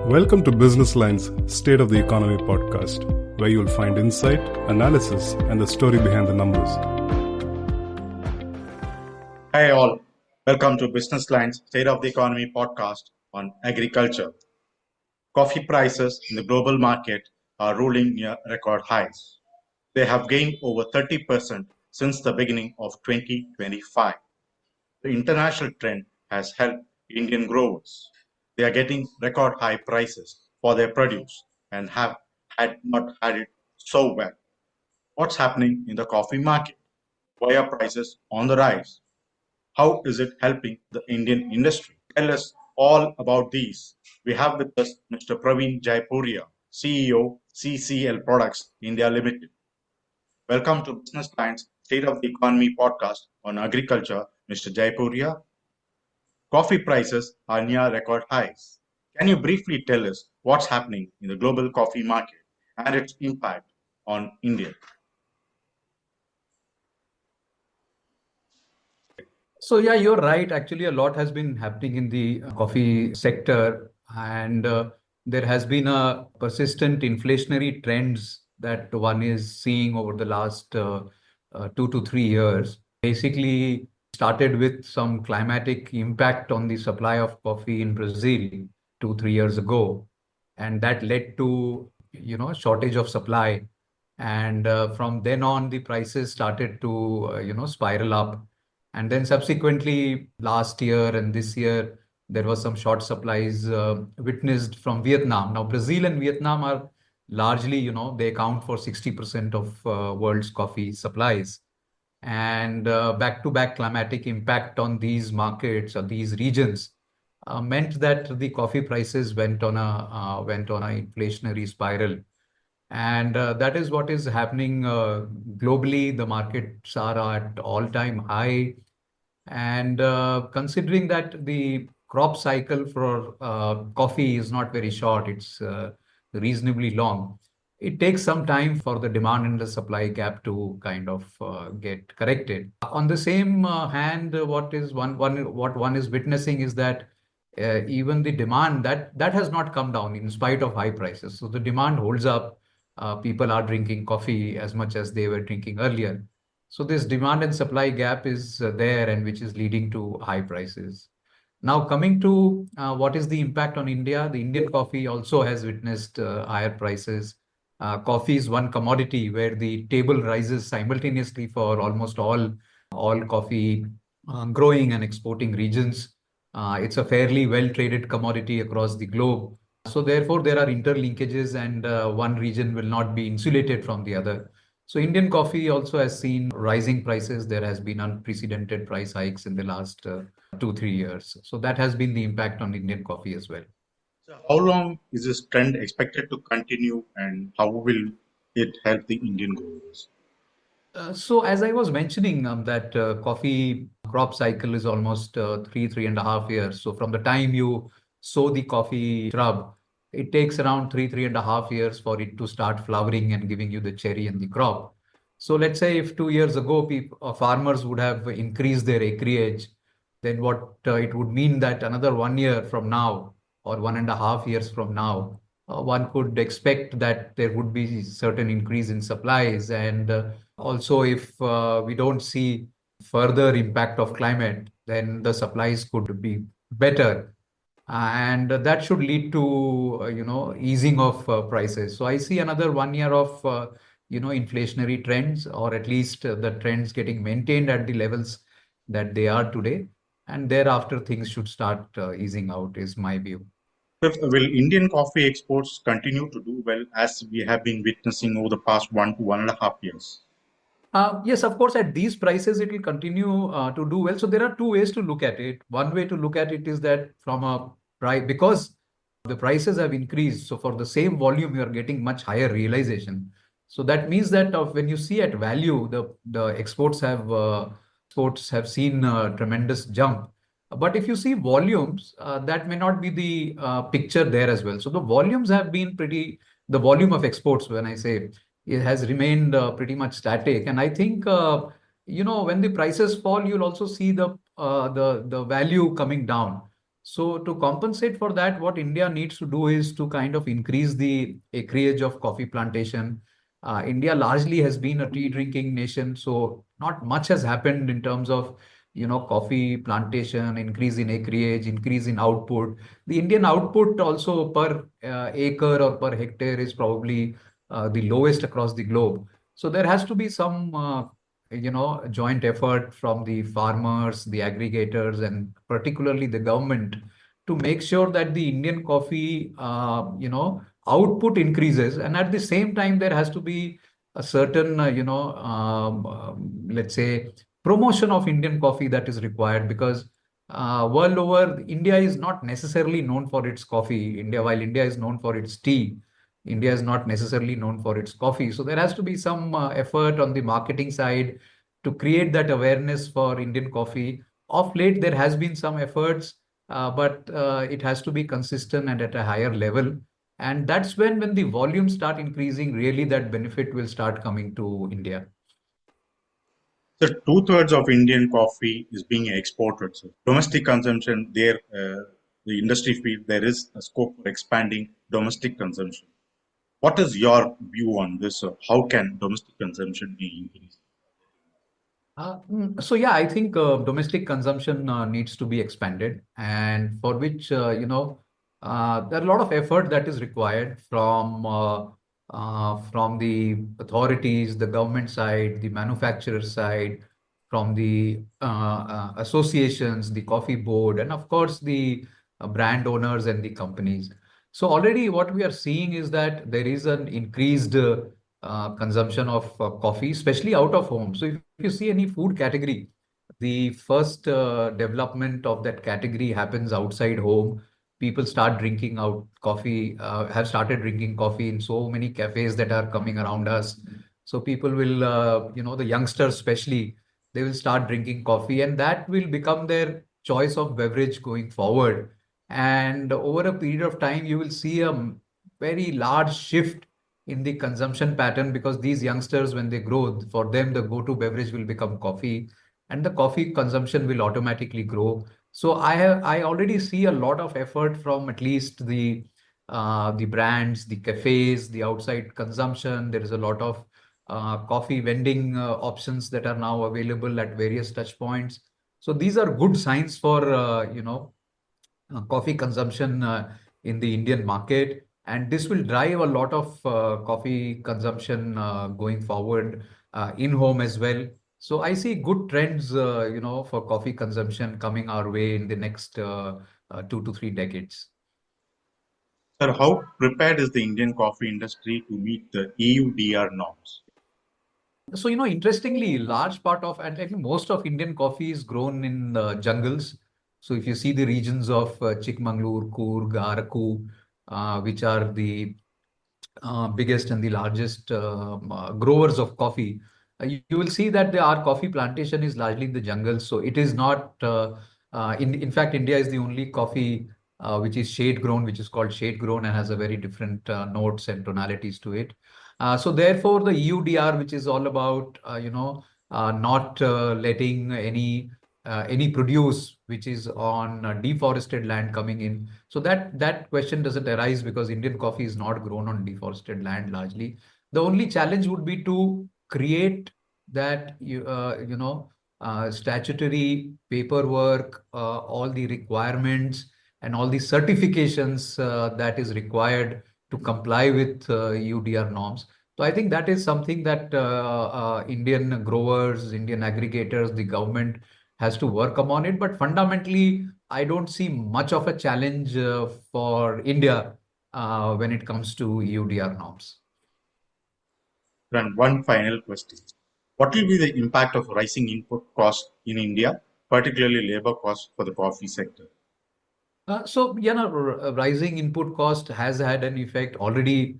Welcome to Business Line's State of the Economy podcast, where you'll find insight, analysis, and the story behind the numbers. Hi all, welcome to Business Line's State of the Economy podcast on agriculture. Coffee prices in the global market are rolling near record highs. They have gained over 30% since the beginning of 2025. The international trend has helped Indian growers. They are getting record high prices for their produce and have not had it so well. What's happening in the coffee market? Why are prices on the rise? How is it helping the Indian industry? Tell us all about these. We have with us Mr. Praveen Jaipuriar, CEO, CCL Products India Limited. Welcome to Business Line's State of the Economy podcast on agriculture, Mr. Jaipuriar. Coffee prices are near record highs. Can you briefly tell us what's happening in the global coffee market and its impact on India? So yeah, you're right. Actually, a lot has been happening in the coffee sector, and there has been a persistent inflationary trends that one is seeing over the last 2 to 3 years. Basically, started with some climatic impact on the supply of coffee in Brazil 2 3 years ago, and that led to shortage of supply, and from then on the prices started to spiral up. And then subsequently, last year and this year, there was some short supplies witnessed from Vietnam. Now, Brazil and Vietnam are largely, they account for 60% of world's coffee supplies. And back-to-back climatic impact on these markets or these regions meant that the coffee prices went on a inflationary spiral. And that is what is happening globally. The markets are at all-time high. And considering that the crop cycle for coffee is not very short, it's reasonably long. It takes some time for the demand and the supply gap to kind of get corrected. On the same hand, what one is witnessing is that even the demand that has not come down in spite of high prices. So the demand holds up. People are drinking coffee as much as they were drinking earlier. So this demand and supply gap is there, and which is leading to high prices. Now coming to what is the impact on India, the Indian coffee also has witnessed higher prices. Coffee is one commodity where the table rises simultaneously for almost all coffee growing and exporting regions. It's a fairly well-traded commodity across the globe. So therefore, there are interlinkages, and one region will not be insulated from the other. So Indian coffee also has seen rising prices. There has been unprecedented price hikes in the last 2 3 years. So that has been the impact on Indian coffee as well. So how long is this trend expected to continue, and how will it help the Indian growers? So as I was mentioning, that coffee crop cycle is almost 3.5 years. So from the time you sow the coffee shrub, it takes around 3.5 years for it to start flowering and giving you the cherry and the crop. So let's say if 2 years ago farmers would have increased their acreage, then what it would mean that another 1 year from now or 1.5 years from now, one could expect that there would be certain increase in supplies. And also, if we don't see further impact of climate, then the supplies could be better. And that should lead to, easing of prices. So I see another 1 year of, inflationary trends, or at least the trends getting maintained at the levels that they are today. And thereafter, things should start easing out, is my view. Will Indian coffee exports continue to do well as we have been witnessing over the past 1 to 1.5 years? Yes, of course, at these prices, it will continue to do well. So there are two ways to look at it. One way to look at it is that from a price, because the prices have increased, so for the same volume, you are getting much higher realization. So that means that when you see at value, the exports have seen a tremendous jump. But if you see volumes, that may not be the picture there as well. So the volumes have been the volume of exports, when I say, it has remained pretty much static. And I think, when the prices fall, you'll also see the value coming down. So to compensate for that, what India needs to do is to kind of increase the acreage of coffee plantation. India largely has been a tea drinking nation, so not much has happened in terms of coffee plantation, increase in acreage, increase in output. The Indian output also per acre or per hectare is probably the lowest across the globe. So there has to be some joint effort from the farmers, the aggregators, and particularly the government to make sure that the Indian coffee, output increases. And at the same time, there has to be a certain, let's say, promotion of Indian coffee that is required because world over, India is not necessarily known for its coffee. While India is known for its tea, India is not necessarily known for its coffee. So there has to be some effort on the marketing side to create that awareness for Indian coffee. Of late, there has been some efforts, but it has to be consistent and at a higher level. And that's when the volumes start increasing, really that benefit will start coming to India. So two-thirds of Indian coffee is being exported. So domestic consumption, there, the industry feels there is a scope for expanding domestic consumption. What is your view on this? How can domestic consumption be increased? So yeah, I think domestic consumption needs to be expanded, and for which there are a lot of effort that is required from the authorities, the government side, the manufacturer side, from the associations, the coffee board, and of course the brand owners and the companies. So already what we are seeing is that there is an increased consumption of coffee, especially out of home. So if you see any food category, the first development of that category happens outside home. People start drinking out coffee, have started drinking coffee in so many cafes that are coming around us. So people will, the youngsters especially, they will start drinking coffee, and that will become their choice of beverage going forward. And over a period of time, you will see a very large shift in the consumption pattern because these youngsters, when they grow, for them, the go-to beverage will become coffee and the coffee consumption will automatically grow. So I already see a lot of effort from at least the brands, the cafes, the outside consumption. There is a lot of coffee vending options that are now available at various touch points. So these are good signs for coffee consumption in the Indian market. And this will drive a lot of coffee consumption going forward in home as well. So I see good trends, for coffee consumption coming our way in the next 2 to 3 decades. Sir, how prepared is the Indian coffee industry to meet the EUDR norms? So, interestingly, large part of, and I think most of Indian coffee is grown in jungles. So if you see the regions of Chikmagalur, Coorg, Araku, which are the biggest and the largest growers of coffee, you will see that our coffee plantation is largely in the jungle. So it is not, in fact, India is the only coffee which is shade grown, which is called shade grown and has a very different notes and tonalities to it. So therefore, the EUDR, which is all about, not letting any produce which is on deforested land coming in. So that question doesn't arise because Indian coffee is not grown on deforested land largely. The only challenge would be to create that statutory paperwork, all the requirements and all the certifications that is required to comply with UDR norms. So I think that is something that Indian growers, Indian aggregators, the government has to work upon it. But fundamentally, I don't see much of a challenge for India when it comes to UDR norms. And one final question. What will be the impact of rising input costs in India, particularly labor costs for the coffee sector? Rising input cost has had an effect already.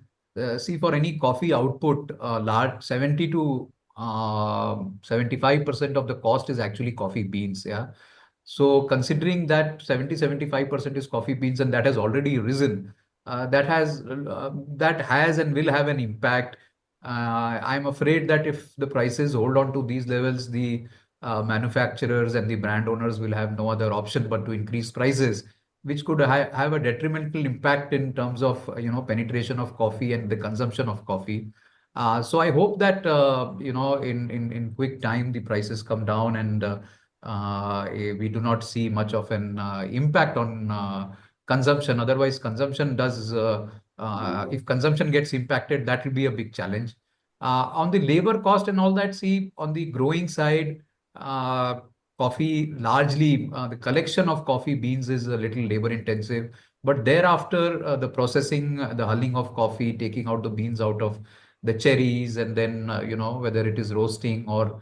See, for any coffee output, large 70 to 75% of the cost is actually coffee beans. Yeah. So considering that 70-75% is coffee beans and that has already risen, that has and will have an impact. I'm afraid that if the prices hold on to these levels, the manufacturers and the brand owners will have no other option but to increase prices. which could have a detrimental impact in terms of penetration of coffee and the consumption of coffee. So I hope that in quick time the prices come down and we do not see much of an impact on consumption. Otherwise, consumption does if consumption gets impacted, that will be a big challenge. On the labor cost and all that, see, on the growing side, coffee largely the collection of coffee beans is a little labor intensive, but thereafter the processing, the hulling of coffee, taking out the beans out of the cherries, and then whether it is roasting or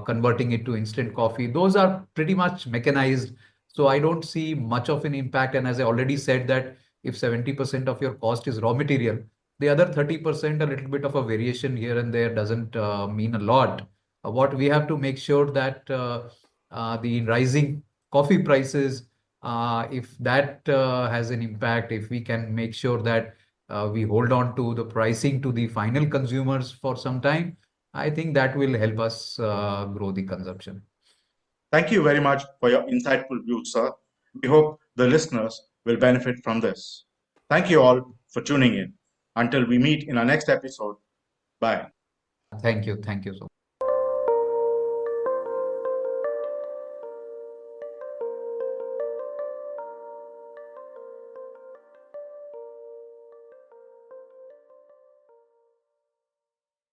converting it to instant coffee, those are pretty much mechanized. So I don't see much of an impact. And as I already said, that if 70% of your cost is raw material, the other 30%, a little bit of a variation here and there doesn't mean a lot. What we have to make sure that the rising coffee prices, if that has an impact, if we can make sure that we hold on to the pricing to the final consumers for some time, I think that will help us grow the consumption. Thank you very much for your insightful views, sir. We hope the listeners will benefit from this. Thank you all for tuning in. Until we meet in our next episode, bye. Thank you. Thank you so much.